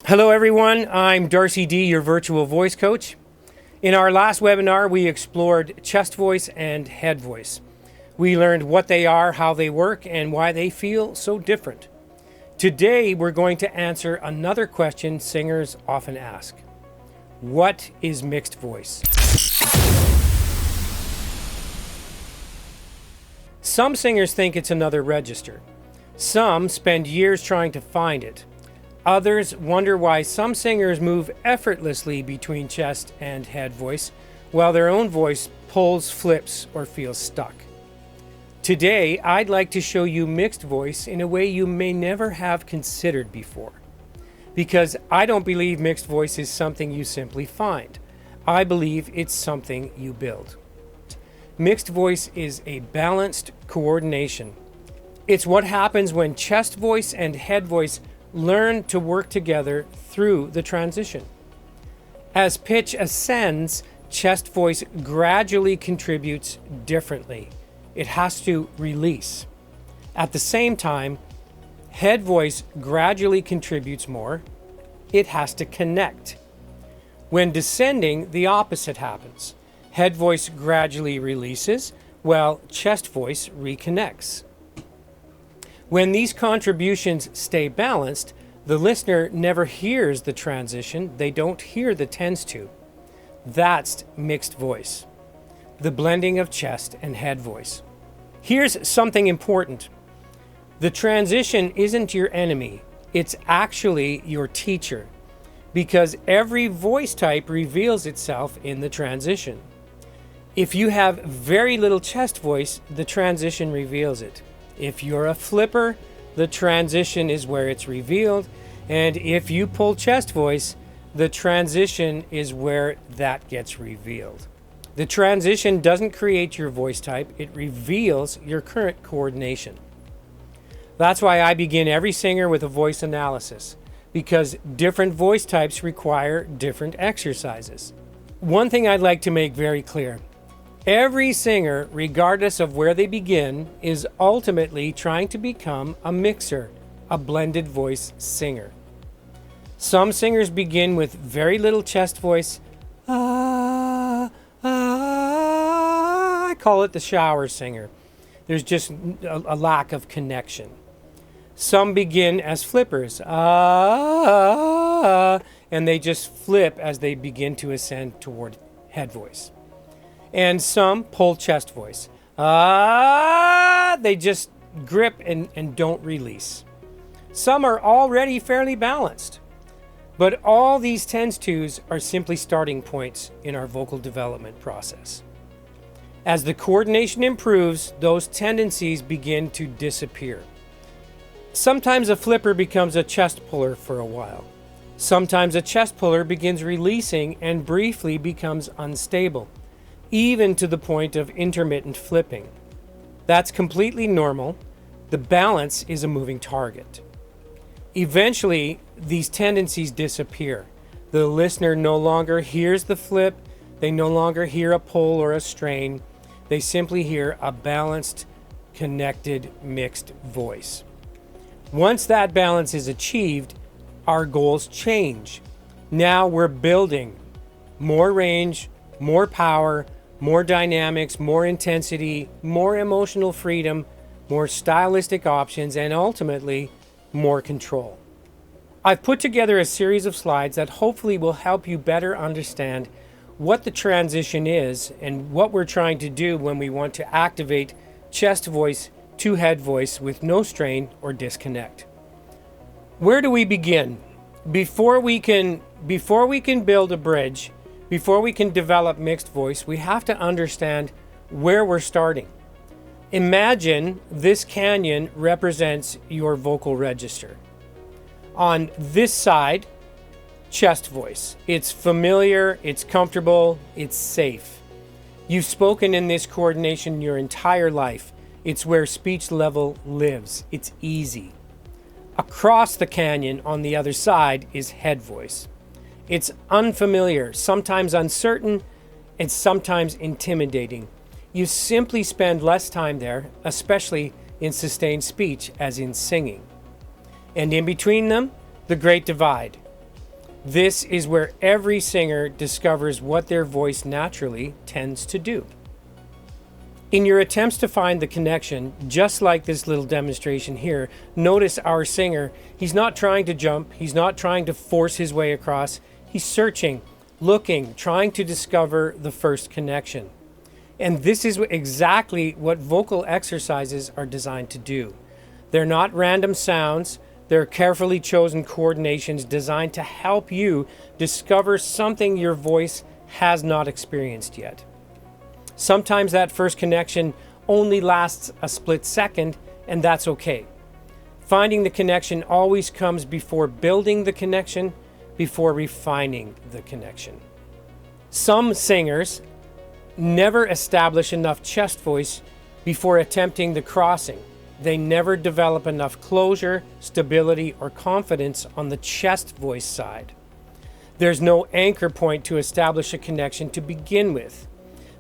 Hello everyone, I'm Darcy D, your virtual voice coach. In our last webinar, we explored chest voice and head voice. We learned what they are, how they work, and why they feel so different. Today, we're going to answer another question singers often ask. What is mixed voice? Some singers think it's another register. Some spend years trying to find it. Others wonder why some singers move effortlessly between chest and head voice, while their own voice pulls, flips, or feels stuck. Today, I'd like to show you mixed voice in a way you may never have considered before. Because I don't believe mixed voice is something you simply find. I believe it's something you build. Mixed voice is a balanced coordination. It's what happens when chest voice and head voice learn to work together through the transition. As pitch ascends, chest voice gradually contributes differently. It has to release. At the same time, head voice gradually contributes more. It has to connect. When descending, the opposite happens. Head voice gradually releases, while chest voice reconnects. When these contributions stay balanced, the listener never hears the transition. They don't hear the tends to. That's mixed voice, the blending of chest and head voice. Here's something important. The transition isn't your enemy. It's actually your teacher, because every voice type reveals itself in the transition. If you have very little chest voice, the transition reveals it. If you're a flipper, the transition is where it's revealed. And if you pull chest voice, the transition is where that gets revealed. The transition doesn't create your voice type, it reveals your current coordination. That's why I begin every singer with a voice analysis, because different voice types require different exercises. One thing I'd like to make very clear. Every singer, regardless of where they begin, is ultimately trying to become a mixer, a blended voice singer. Some singers begin with very little chest voice. I call it the shower singer. There's just a lack of connection. Some begin as flippers. And they just flip as they begin to ascend toward head voice. And some pull chest voice. They just grip and don't release. Some are already fairly balanced. But all these tends tos are simply starting points in our vocal development process. As the coordination improves, those tendencies begin to disappear. Sometimes a flipper becomes a chest puller for a while. Sometimes a chest puller begins releasing and briefly becomes unstable, even to the point of intermittent flipping. That's completely normal. The balance is a moving target. Eventually, these tendencies disappear. The listener no longer hears the flip. They no longer hear a pull or a strain. They simply hear a balanced, connected, mixed voice. Once that balance is achieved, our goals change. Now we're building more range, more power, more dynamics, more intensity, more emotional freedom, more stylistic options, and ultimately, more control. I've put together a series of slides that hopefully will help you better understand what the transition is and what we're trying to do when we want to activate chest voice to head voice with no strain or disconnect. Where do we begin? Before we can build a bridge, before we can develop mixed voice, we have to understand where we're starting. Imagine this canyon represents your vocal register. On this side, chest voice. It's familiar, it's comfortable, it's safe. You've spoken in this coordination your entire life. It's where speech level lives. It's easy. Across the canyon on the other side is head voice. It's unfamiliar, sometimes uncertain, and sometimes intimidating. You simply spend less time there, especially in sustained speech as in singing. And in between them, the great divide. This is where every singer discovers what their voice naturally tends to do. In your attempts to find the connection, just like this little demonstration here, notice our singer. He's not trying to jump. He's not trying to force his way across. He's searching, looking, trying to discover the first connection. And this is exactly what vocal exercises are designed to do. They're not random sounds. They're carefully chosen coordinations designed to help you discover something your voice has not experienced yet. Sometimes that first connection only lasts a split second, and that's okay. Finding the connection always comes before building the connection, before refining the connection. Some singers never establish enough chest voice before attempting the crossing. They never develop enough closure, stability, or confidence on the chest voice side. There's no anchor point to establish a connection to begin with.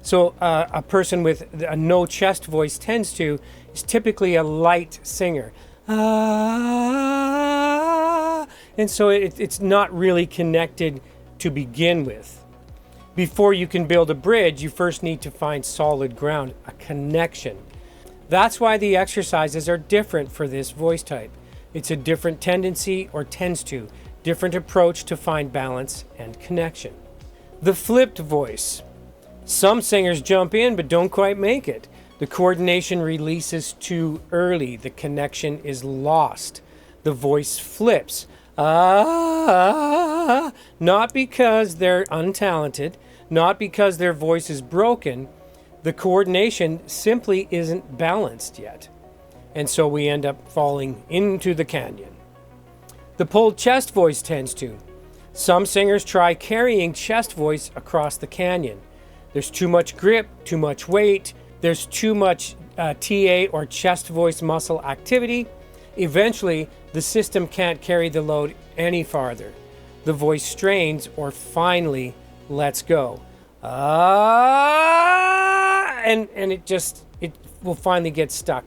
So a person with a no chest voice is typically a light singer. And so it's not really connected to begin with. Before you can build a bridge, you first need to find solid ground, a connection. That's why the exercises are different for this voice type. It's a different tendency or tends to, different approach to find balance and connection. The flipped voice. Some singers jump in but don't quite make it. The coordination releases too early. The connection is lost. The voice flips. Not because they're untalented, not because their voice is broken. The coordination simply isn't balanced yet. And so we end up falling into the canyon. The pulled chest voice tends to. Some singers try carrying chest voice across the canyon. There's too much grip, too much weight, there's too much TA or chest voice muscle activity. Eventually, the system can't carry the load any farther. The voice strains or finally lets go. And it will finally get stuck.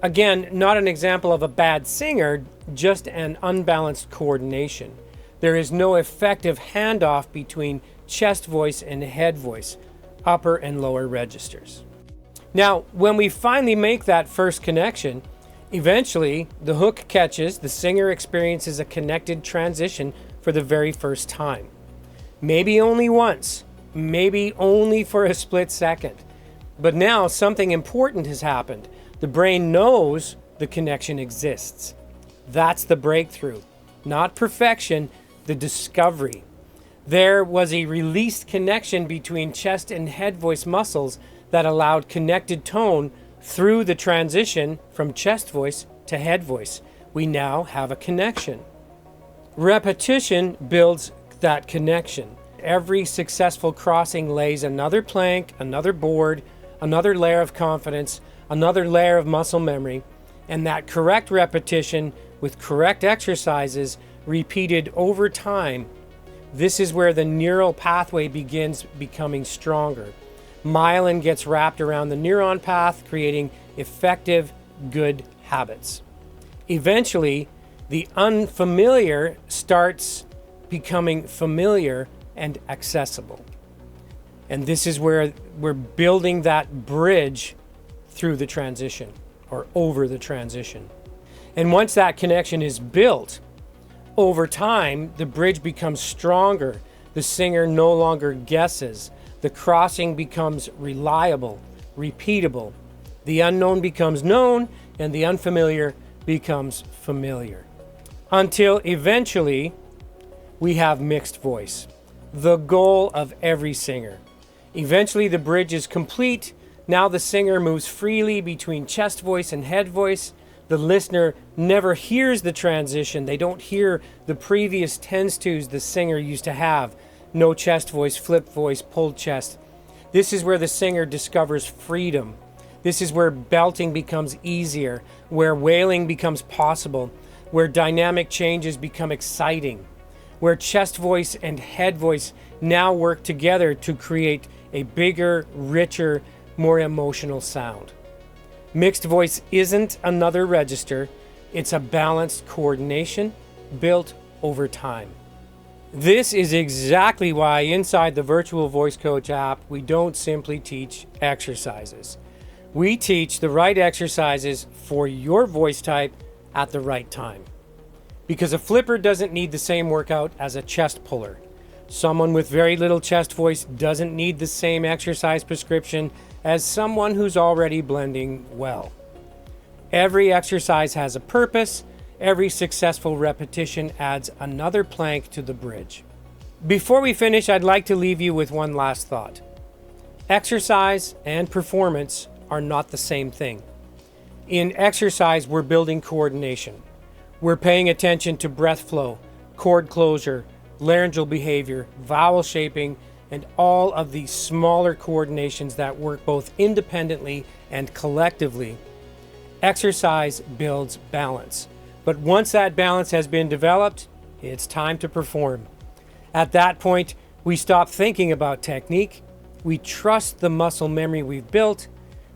Again, not an example of a bad singer, just an unbalanced coordination. There is no effective handoff between chest voice and head voice, upper and lower registers. Now, when we finally make that first connection, eventually the hook catches, the singer experiences a connected transition for the very first time. Maybe only once, maybe only for a split second. But now something important has happened. The brain knows the connection exists. That's the breakthrough, not perfection, the discovery. There was a released connection between chest and head voice muscles that allowed connected tone through the transition from chest voice to head voice. We now have a connection. Repetition builds that connection. Every successful crossing lays another plank, another board, another layer of confidence, another layer of muscle memory, and that correct repetition with correct exercises repeated over time. This is where the neural pathway begins becoming stronger. Myelin gets wrapped around the neuron path, creating effective, good habits. Eventually, the unfamiliar starts becoming familiar and accessible. And this is where we're building that bridge through the transition or over the transition. And once that connection is built, over time, the bridge becomes stronger. The singer no longer guesses. The crossing becomes reliable, repeatable. The unknown becomes known, and the unfamiliar becomes familiar. Until eventually, we have mixed voice, the goal of every singer. Eventually, the bridge is complete. Now the singer moves freely between chest voice and head voice. The listener never hears the transition. They don't hear the previous tens tos the singer used to have. No chest voice, flip voice, pulled chest. This is where the singer discovers freedom. This is where belting becomes easier, where wailing becomes possible, where dynamic changes become exciting, where chest voice and head voice now work together to create a bigger, richer, more emotional sound. Mixed voice isn't another register. It's a balanced coordination built over time. This is exactly why inside the Virtual Voice Coach app, we don't simply teach exercises. We teach the right exercises for your voice type at the right time. Because a flipper doesn't need the same workout as a chest puller. Someone with very little chest voice doesn't need the same exercise prescription as someone who's already blending well. Every exercise has a purpose. Every successful repetition adds another plank to the bridge. Before we finish, I'd like to leave you with one last thought. Exercise and performance are not the same thing. In exercise, we're building coordination. We're paying attention to breath flow, chord closure, laryngeal behavior, vowel shaping, and all of these smaller coordinations that work both independently and collectively. Exercise builds balance. But once that balance has been developed, it's time to perform. At that point, we stop thinking about technique. We trust the muscle memory we've built.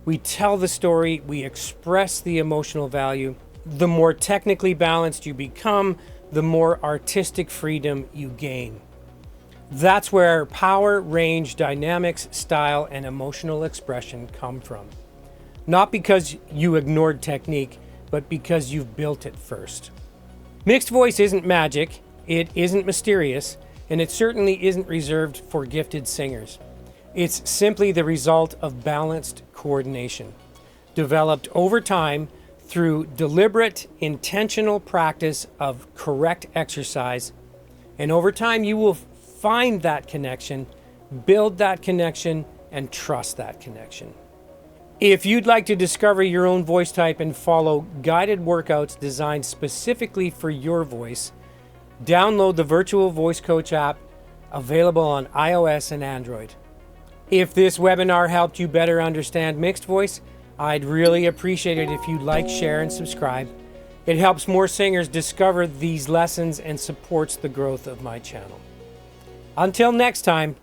We tell the story. We express the emotional value. The more technically balanced you become, the more artistic freedom you gain. That's where power, range, dynamics, style, and emotional expression come from. Not because you ignored technique, but because you've built it first. Mixed voice isn't magic, it isn't mysterious, and it certainly isn't reserved for gifted singers. It's simply the result of balanced coordination, developed over time through deliberate, intentional practice of correct exercise. And over time, you will find that connection, build that connection, and trust that connection. If you'd like to discover your own voice type and follow guided workouts designed specifically for your voice, download the Virtual Voice Coach app, available on iOS and Android. If this webinar helped you better understand mixed voice, I'd really appreciate it if you'd like, share, and subscribe. It helps more singers discover these lessons and supports the growth of my channel. Until next time,